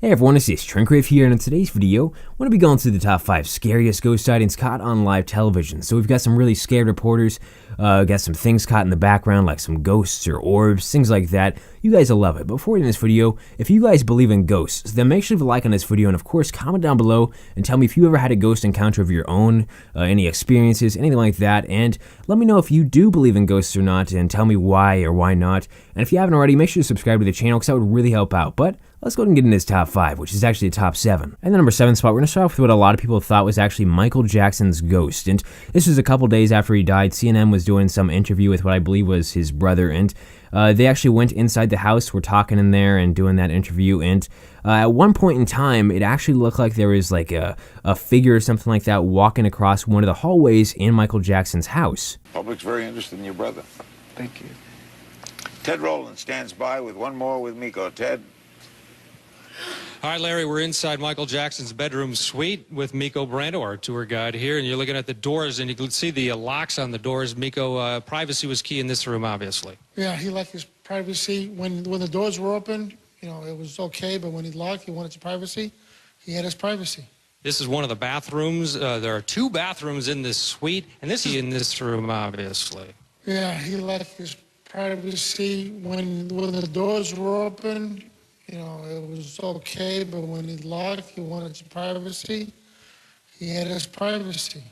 Hey everyone, it's Trinkriff here, and in today's video, I'm going to be going through the top 5 scariest ghost sightings caught on live television. So we've got some really scared reporters, got some things caught in the background like some ghosts or orbs, things like that. You guys will love it. But before we end this video, if you guys believe in ghosts, then make sure to leave a like on this video, and of course comment down below and tell me if you ever had a ghost encounter of your own, any experiences, anything like that, and let me know if you do believe in ghosts or not, and tell me why or why not. And if you haven't already, make sure to subscribe to the channel because that would really help out. But let's go ahead and get into this top 5, which is actually the top 7. And the number 7 spot, we're going to start off with what a lot of people thought was actually Michael Jackson's ghost. And this was a couple days after he died. CNN was doing some interview with what I believe was his brother, and they actually went inside the house, were talking in there and doing that interview, and at one point in time, it actually looked like there was like a figure or something like that walking across one of the hallways in Michael Jackson's house. Public's very interested in your brother. Thank you. Ted Rowland stands by with one more with Miko. Ted? All right, Larry, we're inside Michael Jackson's bedroom suite with Miko Brando, our tour guide here, and you're looking at the doors, and you can see the locks on the doors. Miko, privacy was key in this room, obviously. Yeah, he liked his privacy. When the doors were open, you know, it was okay, but when he locked, he wanted his privacy. He had his privacy. This is one of the bathrooms. There are 2 bathrooms in this suite, and this is in this room, obviously. Yeah, he liked his privacy. When the doors were open, you know, it was okay, but when he locked, he wanted his privacy. He had his privacy.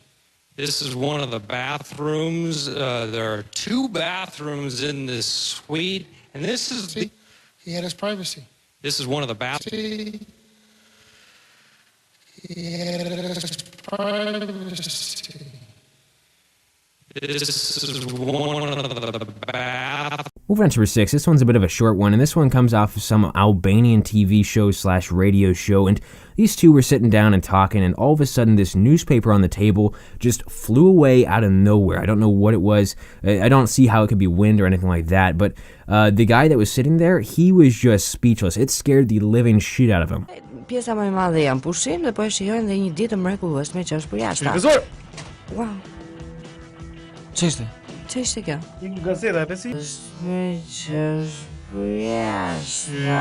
This is one of the bathrooms. There are 2 bathrooms in this suite, and this is See? He had his privacy. This is one of the bathrooms. He had his privacy. This is one of the bathrooms. Moving on to number 6, this one's a bit of a short one, and this one comes off of some Albanian TV show / radio show, and these two were sitting down and talking, and all of a sudden this newspaper on the table just flew away out of nowhere. I don't know what it was. I don't see how it could be wind or anything like that, but the guy that was sitting there, he was just speechless. It scared the living shit out of him. Pjesa më e madhe janë pushim dhe po e shijojnë dhe një ditë mrekullueshme që është për jashtë. Wow. Ç'ishte? Ç'ishte kjo? Një gazeta e pesi? Është që është për jashtë.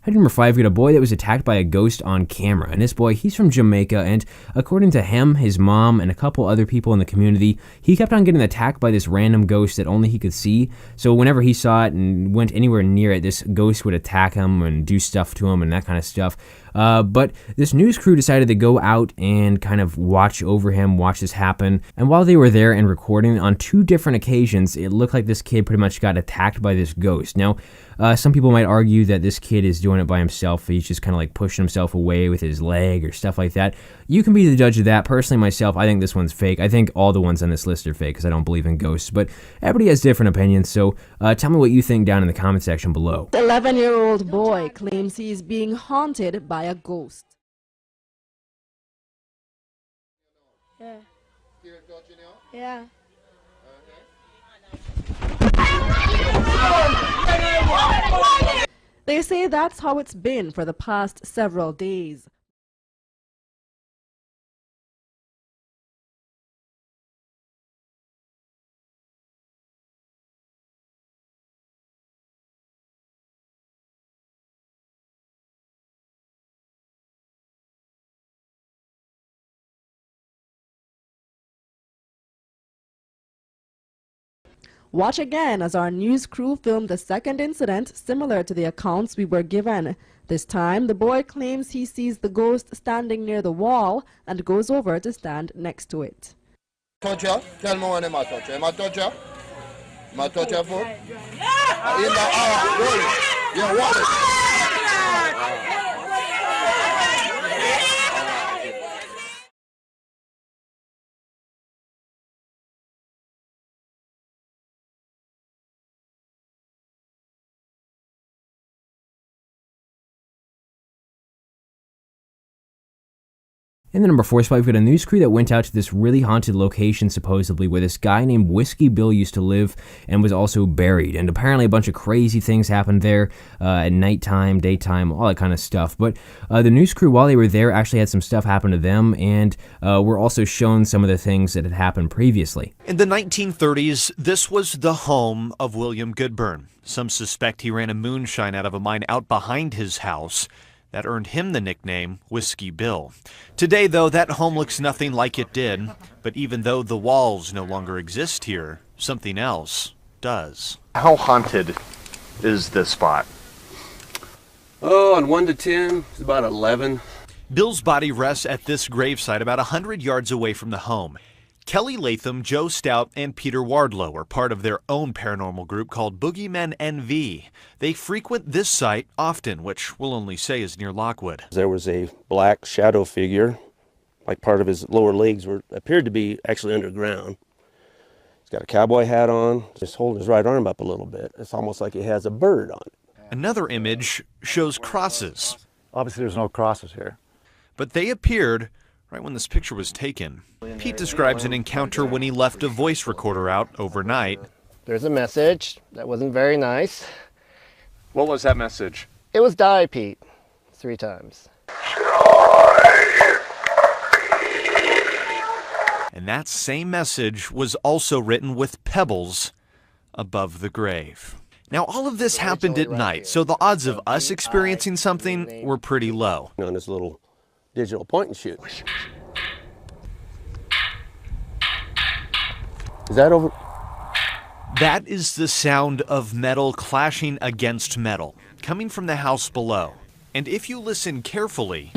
At number 5, we got a boy that was attacked by a ghost on camera, and this boy, he's from Jamaica, and according to him, his mom, and a couple other people in the community, he kept on getting attacked by this random ghost that only he could see. So whenever he saw it and went anywhere near it, this ghost would attack him and do stuff to him and that kind of stuff. But this news crew decided to go out and kind of watch over him, watch this happen. And while they were there and recording, on 2 different occasions, it looked like this kid pretty much got attacked by this ghost. Now, some people might argue that this kid is doing it by himself. He's just kind of like pushing himself away with his leg or stuff like that. You can be the judge of that. Personally, myself, I think this one's fake. I think all the ones on this list are fake because I don't believe in ghosts. But everybody has different opinions, so tell me what you think down in the comment section below. The 11-year-old boy claims he is being haunted by a ghost. Yeah. Yeah. They say that's how it's been for the past several days. Watch again as our news crew filmed the second incident similar to the accounts we were given. This time, the boy claims he sees the ghost standing near the wall and goes over to stand next to it. In the number 4 spot, we've got a news crew that went out to this really haunted location, supposedly, where this guy named Whiskey Bill used to live and was also buried. And apparently a bunch of crazy things happened there at nighttime, daytime, all that kind of stuff. But the news crew, while they were there, actually had some stuff happen to them, and were also shown some of the things that had happened previously. In the 1930s, this was the home of William Goodburn. Some suspect he ran a moonshine out of a mine out behind his house. That earned him the nickname Whiskey Bill. Today, though, that home looks nothing like it did. But even though the walls no longer exist here, something else does. How haunted is this spot? Oh, on 1 to 10, it's about 11. Bill's body rests at this gravesite about 100 yards away from the home. Kelly Latham, Joe Stout, and Peter Wardlow are part of their own paranormal group called Boogeymen NV. They frequent this site often, which we'll only say is near Lockwood. There was a black shadow figure, like part of his lower legs appeared to be actually underground. He's got a cowboy hat on, just holding his right arm up a little bit. It's almost like he has a bird on it. Another image shows crosses. Obviously there's no crosses here. But they appeared right when this picture was taken. Pete describes an encounter when he left a voice recorder out overnight. There's a message that wasn't very nice. What was that message? It was die, Pete, 3 times. And that same message was also written with pebbles above the grave. Now, all of this happened at night, so the odds of us experiencing something were pretty low. On this little digital point and shoot. Is that over? That is the sound of metal clashing against metal, coming from the house below. And if you listen carefully,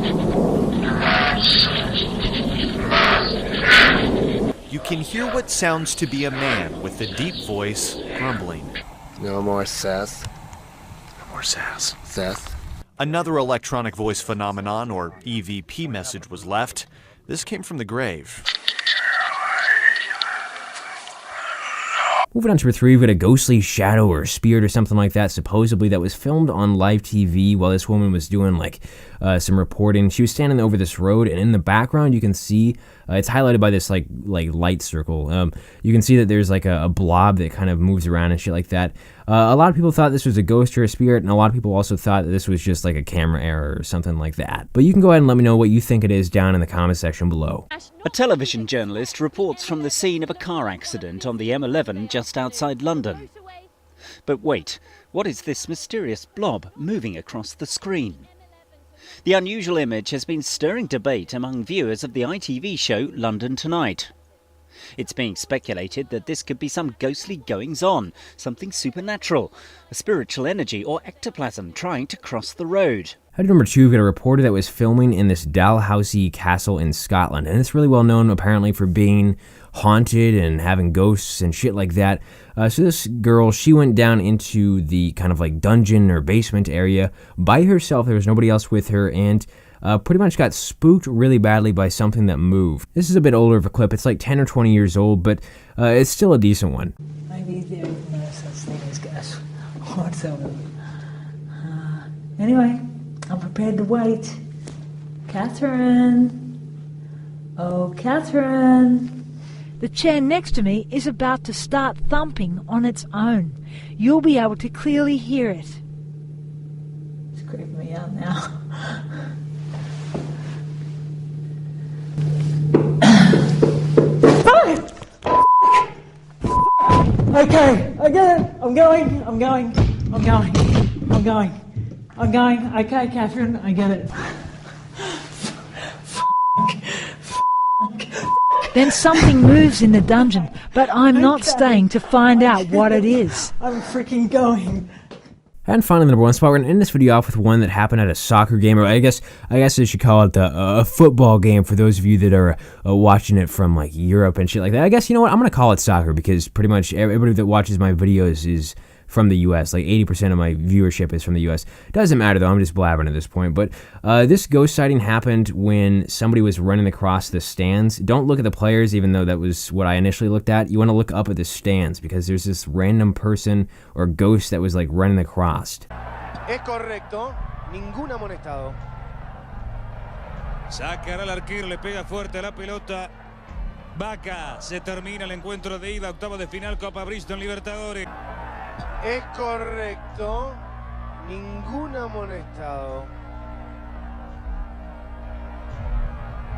you can hear what sounds to be a man with a deep voice grumbling. No more Seth. No more Seth. Seth. Another electronic voice phenomenon, or EVP message, was left. This came from the grave. Moving on to number 3, we've got a ghostly shadow or spirit or something like that, supposedly, that was filmed on live TV while this woman was doing some reporting. She was standing over this road, and in the background you can see, it's highlighted by this like light circle. You can see that there's like a blob that kind of moves around and shit like that. A lot of people thought this was a ghost or a spirit, and a lot of people also thought that this was just like a camera error or something like that. But you can go ahead and let me know what you think it is down in the comment section below. A television journalist reports from the scene of a car accident on the M11 just outside London. But wait, what is this mysterious blob moving across the screen? The unusual image has been stirring debate among viewers of the ITV show London Tonight. It's being speculated that this could be some ghostly goings-on, something supernatural, a spiritual energy or ectoplasm trying to cross the road. At number 2, we've got a reporter that was filming in this Dalhousie Castle in Scotland, and it's really well known apparently for being haunted and having ghosts and shit like that. So this girl, she went down into the kind of like dungeon or basement area by herself. There was nobody else with her, and pretty much got spooked really badly by something that moved. This is a bit older of a clip. It's like 10 or 20 years old, but it's still a decent one. Maybe there is no such thing as ghosts whatsoever. Anyway, I'm prepared to wait. Catherine. Oh, Catherine. The chair next to me is about to start thumping on its own. You'll be able to clearly hear it. It's creeping me out now. Okay, I get it. I'm going. Okay, Catherine, I get it. Then something moves in the dungeon, but I'm not staying to find out what it is. I'm freaking going. And finally, the number 1 spot, we're going to end this video off with one that happened at a soccer game, or I guess I should call it a football game for those of you that are watching it from like Europe and shit like that. I guess, you know what, I'm going to call it soccer because pretty much everybody that watches my videos is from the U.S. Like 80% of my viewership is from the U.S. Doesn't matter though, I'm just blabbering at this point. But this ghost sighting happened when somebody was running across the stands. Don't look at the players, even though that was what I initially looked at. You want to look up at the stands because there's this random person or ghost that was like running across. Es correcto, ningún amonestado. Sacará el arquero, le pega fuerte a la pelota. Vaca, se termina el encuentro de ida, octavo de final, Copa Bristol Libertadores. Es correcto, ningún amonestado.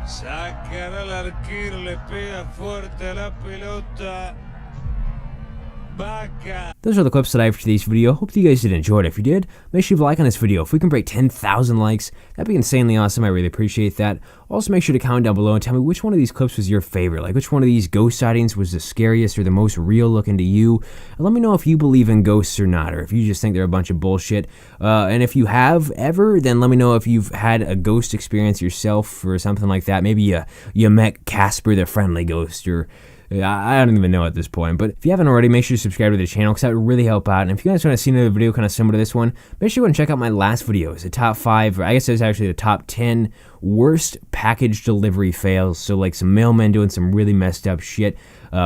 Sacará el arquero, le pega fuerte a la pelota. Vaca. Those are the clips that I have for today's video. Hope you guys did enjoy it. If you did, make sure you leave a like on this video. If we can break 10,000 likes, that'd be insanely awesome. I really appreciate that. Also, make sure to comment down below and tell me which one of these clips was your favorite. Like, which one of these ghost sightings was the scariest or the most real looking to you? And let me know if you believe in ghosts or not, or if you just think they're a bunch of bullshit. And if you have ever, then let me know if you've had a ghost experience yourself or something like that. Maybe you met Casper the Friendly Ghost, or I don't even know at this point. But if you haven't already, make sure to subscribe to the channel because that would really help out. And if you guys want to see another video kind of similar to this one, make sure you go and check out my last video. It's the top 5, or I guess it's actually the top 10 worst package delivery fails. So like some mailmen doing some really messed up shit,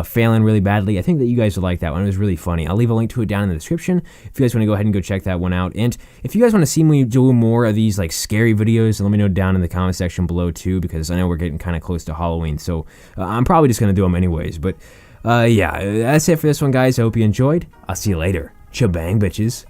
failing really badly. I think that you guys would like that one. It was really funny. I'll leave a link to it down in the description if you guys want to go ahead and go check that one out. And if you guys want to see me do more of these like scary videos, let me know down in the comment section below too, because I know we're getting kind of close to Halloween, so I'm probably just going to do them anyways. But yeah, that's it for this one, guys. I hope you enjoyed. I'll see you later. Cha-bang, bitches.